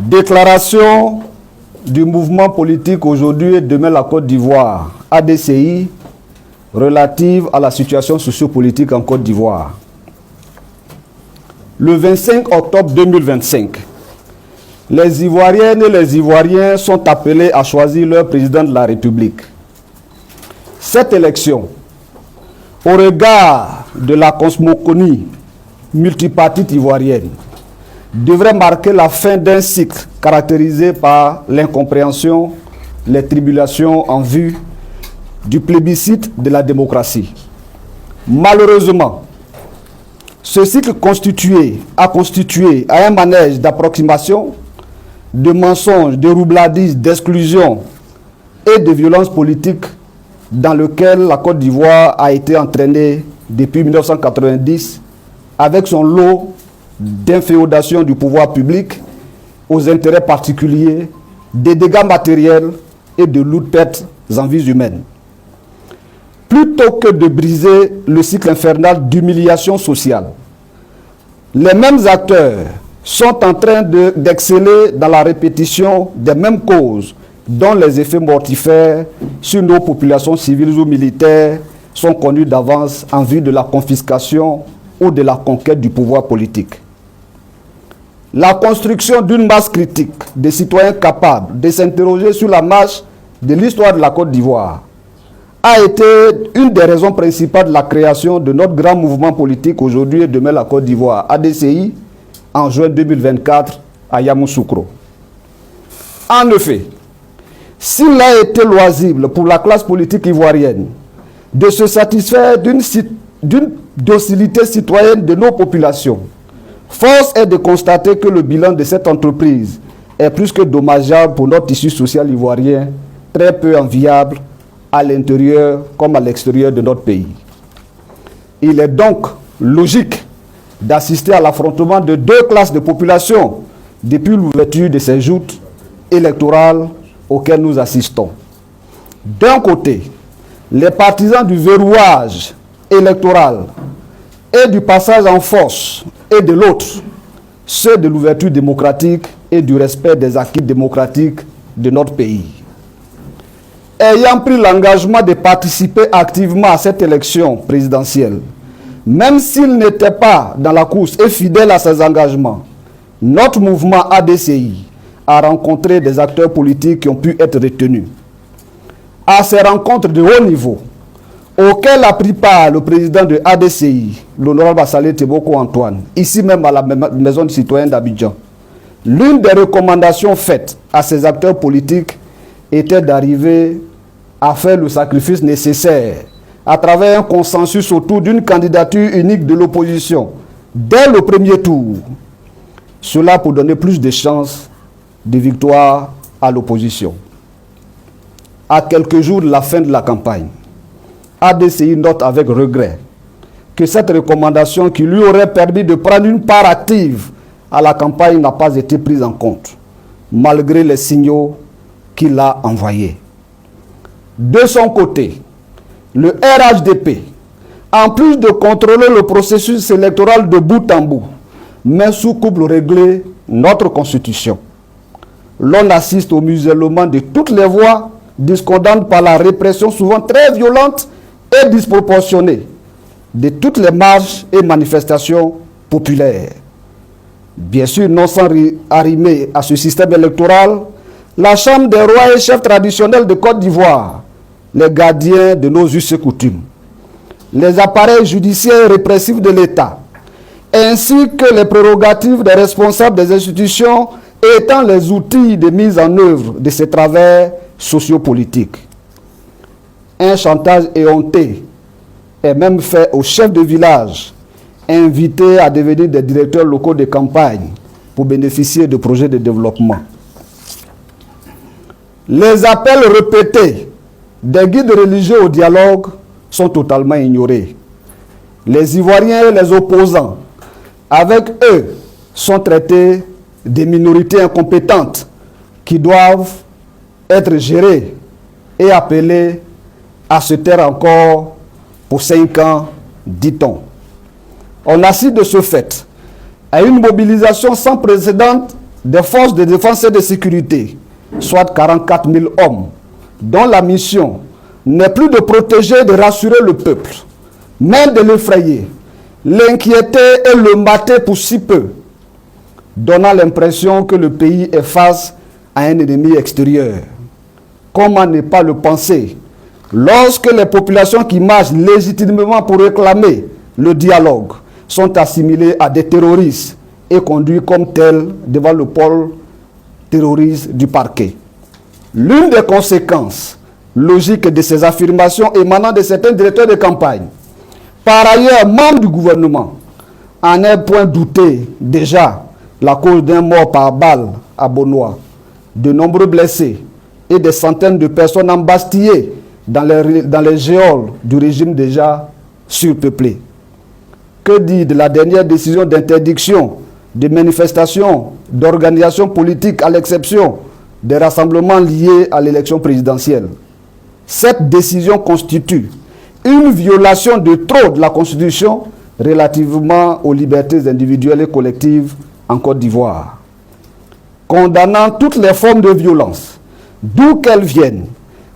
Déclaration du mouvement politique aujourd'hui et demain la Côte d'Ivoire, ADCI, relative à la situation sociopolitique en Côte d'Ivoire. Le 25 octobre 2025, les Ivoiriennes et les Ivoiriens sont appelés à choisir leur président de la République. Cette élection, au regard de la cosmogonie multipartite ivoirienne, devrait marquer la fin d'un cycle caractérisé par l'incompréhension, les tribulations en vue du plébiscite de la démocratie. Malheureusement, ce cycle a constitué à un manège d'approximation, de mensonges, de roubladise, d'exclusion et de violence politique dans lequel la Côte d'Ivoire a été entraînée depuis 1990 avec son lot d'inféodation du pouvoir public aux intérêts particuliers, des dégâts matériels et de lourdes pertes en vies humaines. Plutôt que de briser le cycle infernal d'humiliation sociale, les mêmes acteurs sont en train d'exceller dans la répétition des mêmes causes dont les effets mortifères sur nos populations civiles ou militaires sont connus d'avance en vue de la confiscation ou de la conquête du pouvoir politique. La construction d'une masse critique de citoyens capables de s'interroger sur la marche de l'histoire de la Côte d'Ivoire a été une des raisons principales de la création de notre grand mouvement politique aujourd'hui et demain la Côte d'Ivoire, ADCI, en juin 2024 à Yamoussoukro. En effet, s'il a été loisible pour la classe politique ivoirienne de se satisfaire d'une docilité citoyenne de nos populations, force est de constater que le bilan de cette entreprise est plus que dommageable pour notre tissu social ivoirien, très peu enviable à l'intérieur comme à l'extérieur de notre pays. Il est donc logique d'assister à l'affrontement de deux classes de population depuis l'ouverture de ces joutes électorales auxquelles nous assistons. D'un côté, les partisans du verrouillage électoral et du passage en force, et de l'autre, ceux de l'ouverture démocratique et du respect des acquis démocratiques de notre pays. Ayant pris l'engagement de participer activement à cette élection présidentielle, même s'il n'était pas dans la course et fidèle à ses engagements, notre mouvement ADCI a rencontré des acteurs politiques qui ont pu être retenus. À ces rencontres de haut niveau, auquel a pris part le président de ADCI, l'honorable Assalé Teboko Antoine, ici même à la Maison du Citoyen d'Abidjan. L'une des recommandations faites à ces acteurs politiques était d'arriver à faire le sacrifice nécessaire à travers un consensus autour d'une candidature unique de l'opposition dès le premier tour. Cela pour donner plus de chances de victoire à l'opposition. À quelques jours de la fin de la campagne, ADCI note avec regret que cette recommandation qui lui aurait permis de prendre une part active à la campagne n'a pas été prise en compte, malgré les signaux qu'il a envoyés. De son côté, le RHDP, en plus de contrôler le processus électoral de bout en bout, met sous couple réglé notre constitution. L'on assiste au musellement de toutes les voix discordantes par la répression souvent très violente et disproportionnée de toutes les marches et manifestations populaires. Bien sûr, non sans arrimer à ce système électoral, la Chambre des rois et chefs traditionnels de Côte d'Ivoire, les gardiens de nos us et coutumes, les appareils judiciaires et répressifs de l'État, ainsi que les prérogatives des responsables des institutions étant les outils de mise en œuvre de ces travers sociopolitiques. Un chantage éhonté est même fait aux chefs de village, invités à devenir des directeurs locaux de campagne pour bénéficier de projets de développement. Les appels répétés des guides religieux au dialogue sont totalement ignorés. Les Ivoiriens et les opposants, avec eux, sont traités des minorités incompétentes qui doivent être gérées et appelées à se taire encore pour 5 ans, dit-on. On assiste de ce fait à une mobilisation sans précédent des forces de défense et de sécurité, soit 44 000 hommes, dont la mission n'est plus de protéger et de rassurer le peuple, mais de l'effrayer, l'inquiéter et le mater pour si peu, donnant l'impression que le pays est face à un ennemi extérieur. Comment ne pas le penser lorsque les populations qui marchent légitimement pour réclamer le dialogue sont assimilées à des terroristes et conduits comme tels devant le pôle terroriste du parquet. L'une des conséquences logiques de ces affirmations émanant de certains directeurs de campagne, par ailleurs membres du gouvernement, en est point douté déjà la cause d'un mort par balle à Bonois, de nombreux blessés et des centaines de personnes embastillées dans les geôles du régime déjà surpeuplé. Que dire de la dernière décision d'interdiction des manifestations, d'organisations politiques à l'exception des rassemblements liés à l'élection présidentielle? Cette décision constitue une violation de trop de la Constitution relativement aux libertés individuelles et collectives en Côte d'Ivoire. Condamnant toutes les formes de violence, d'où qu'elles viennent,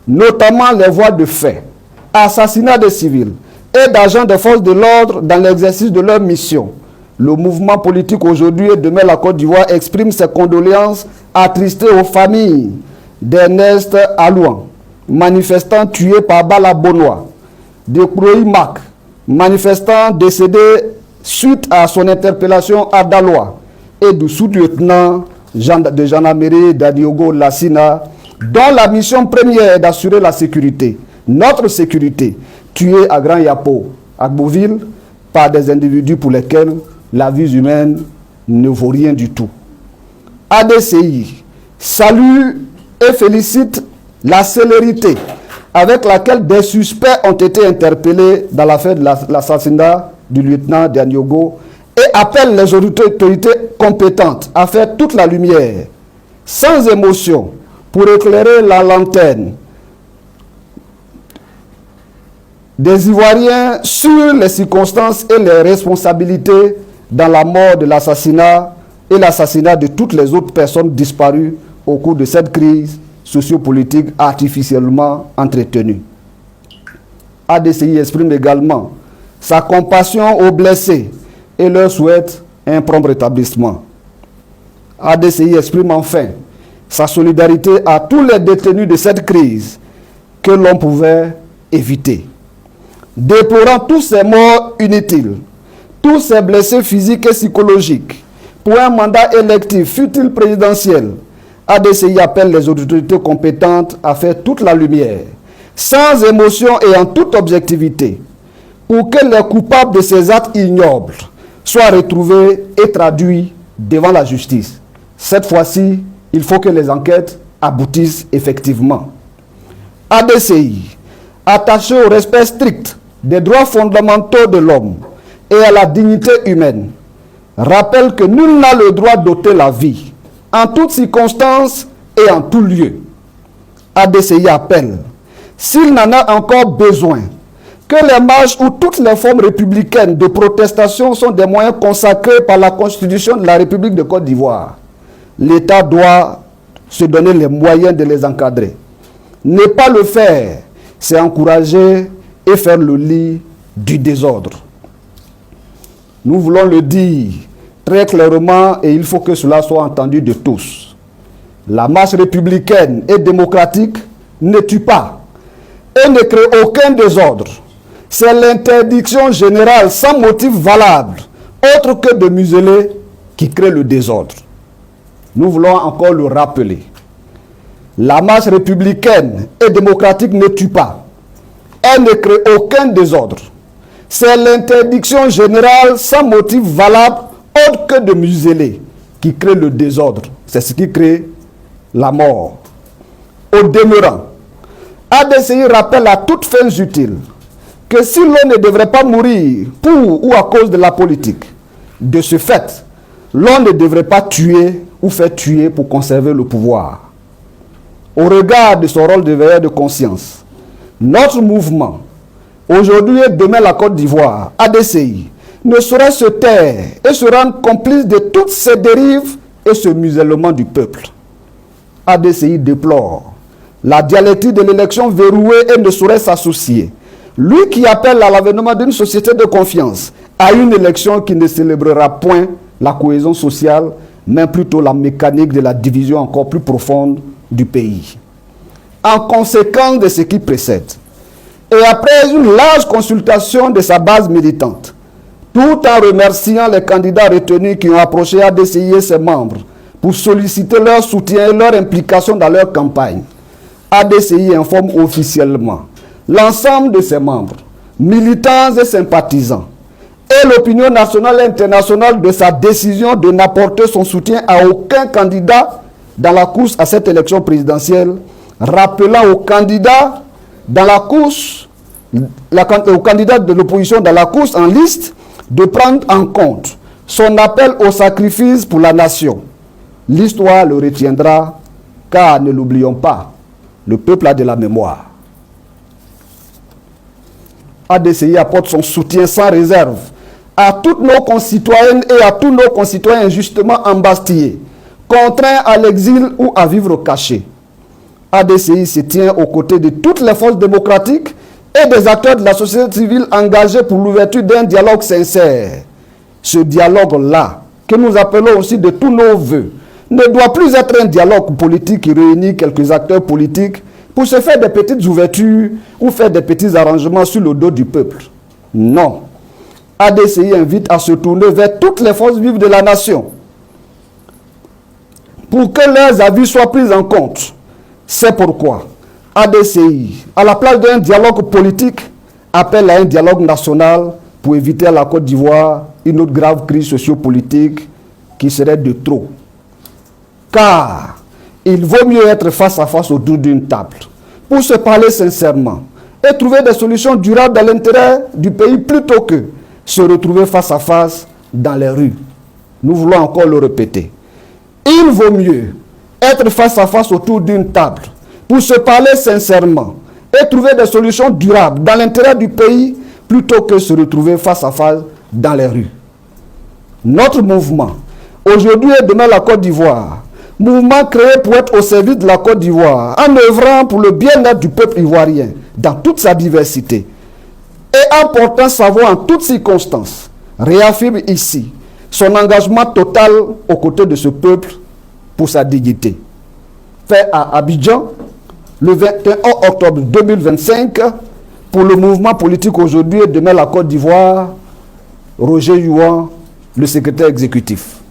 notamment les voies de fait, assassinats de civils et d'agents des forces de l'ordre dans l'exercice de leur mission, le mouvement politique Aujourd'hui et Demain la Côte d'Ivoire exprime ses condoléances attristées aux familles d'Ernest Alouan, manifestant tué par balle à Bonois, de Kroï Mak, manifestant décédé suite à son interpellation à Daloa, et du sous-lieutenant de gendarmerie d'Adiogo Lassina, dont la mission première est d'assurer la sécurité, notre sécurité, tué à Grand Yapo, à Bouville, par des individus pour lesquels la vie humaine ne vaut rien du tout. ADCI salue et félicite la célérité avec laquelle des suspects ont été interpellés dans l'affaire de l'assassinat du lieutenant Dianiogo et appelle les autorités compétentes à faire toute la lumière, sans émotion, pour éclairer la lanterne des Ivoiriens sur les circonstances et les responsabilités dans la mort de l'assassinat et l'assassinat de toutes les autres personnes disparues au cours de cette crise sociopolitique artificiellement entretenue. ADCI exprime également sa compassion aux blessés et leur souhaite un prompt rétablissement. ADCI exprime enfin sa solidarité à tous les détenus de cette crise que l'on pouvait éviter. Déplorant tous ces morts inutiles, tous ces blessés physiques et psychologiques, pour un mandat électif, fut-il présidentiel, ADCI appelle les autorités compétentes à faire toute la lumière, sans émotion et en toute objectivité, pour que les coupables de ces actes ignobles soient retrouvés et traduits devant la justice. Cette fois-ci, il faut que les enquêtes aboutissent effectivement. ADCI, attaché au respect strict des droits fondamentaux de l'homme et à la dignité humaine, rappelle que nul n'a le droit d'ôter la vie, en toutes circonstances et en tout lieu. ADCI appelle, s'il n'en a encore besoin, que les marches ou toutes les formes républicaines de protestation sont des moyens consacrés par la Constitution de la République de Côte d'Ivoire. L'État doit se donner les moyens de les encadrer. Ne pas le faire, c'est encourager et faire le lit du désordre. Nous voulons le dire très clairement et il faut que cela soit entendu de tous. La marche républicaine et démocratique ne tue pas et ne crée aucun désordre. C'est l'interdiction générale sans motif valable, autre que de museler, qui crée le désordre. Nous voulons encore le rappeler. La marche républicaine et démocratique ne tue pas. Elle ne crée aucun désordre. C'est l'interdiction générale sans motif valable, autre que de museler, qui crée le désordre. C'est ce qui crée la mort. Au demeurant, ADCI rappelle à toutes fins utiles que si l'on ne devrait pas mourir pour ou à cause de la politique, de ce fait, l'on ne devrait pas tuer ou faire tuer pour conserver le pouvoir. Au regard de son rôle de veilleur de conscience, notre mouvement, Aujourd'hui et Demain la Côte d'Ivoire, ADCI, ne saurait se taire et se rendre complice de toutes ces dérives et ce musellement du peuple. ADCI déplore la dialectique de l'élection verrouillée et ne saurait s'associer. Lui qui appelle à l'avènement d'une société de confiance à une élection qui ne célébrera point la cohésion sociale, mais plutôt la mécanique de la division encore plus profonde du pays. En conséquence de ce qui précède, et après une large consultation de sa base militante, tout en remerciant les candidats retenus qui ont approché ADCI et ses membres pour solliciter leur soutien et leur implication dans leur campagne, ADCI informe officiellement l'ensemble de ses membres, militants et sympathisants, et l'opinion nationale et internationale de sa décision de n'apporter son soutien à aucun candidat dans la course à cette élection présidentielle, rappelant aux candidats dans la course, aux candidats de l'opposition dans la course en liste de prendre en compte son appel au sacrifice pour la nation. L'histoire le retiendra, car ne l'oublions pas, le peuple a de la mémoire. ADCI apporte son soutien sans réserve à toutes nos concitoyennes et à tous nos concitoyens injustement embastillés, contraints à l'exil ou à vivre caché. ADCI se tient aux côtés de toutes les forces démocratiques et des acteurs de la société civile engagés pour l'ouverture d'un dialogue sincère. Ce dialogue-là, que nous appelons aussi de tous nos voeux, ne doit plus être un dialogue politique qui réunit quelques acteurs politiques pour se faire des petites ouvertures ou faire des petits arrangements sur le dos du peuple. Non. ADCI invite à se tourner vers toutes les forces vives de la nation pour que leurs avis soient pris en compte. C'est pourquoi ADCI, à la place d'un dialogue politique, appelle à un dialogue national pour éviter à la Côte d'Ivoire une autre grave crise sociopolitique qui serait de trop. Car il vaut mieux être face à face autour d'une table pour se parler sincèrement et trouver des solutions durables dans l'intérêt du pays plutôt que se retrouver face à face dans les rues. Nous voulons encore le répéter. Il vaut mieux être face à face autour d'une table pour se parler sincèrement et trouver des solutions durables dans l'intérêt du pays plutôt que se retrouver face à face dans les rues. Notre mouvement, aujourd'hui et demain la Côte d'Ivoire, mouvement créé pour être au service de la Côte d'Ivoire, en œuvrant pour le bien-être du peuple ivoirien dans toute sa diversité et en portant sa voix en toutes circonstances, réaffirme ici son engagement total aux côtés de ce peuple pour sa dignité. Fait à Abidjan, le 21 octobre 2025, pour le mouvement politique aujourd'hui et demain la Côte d'Ivoire, Roger Youan, le secrétaire exécutif.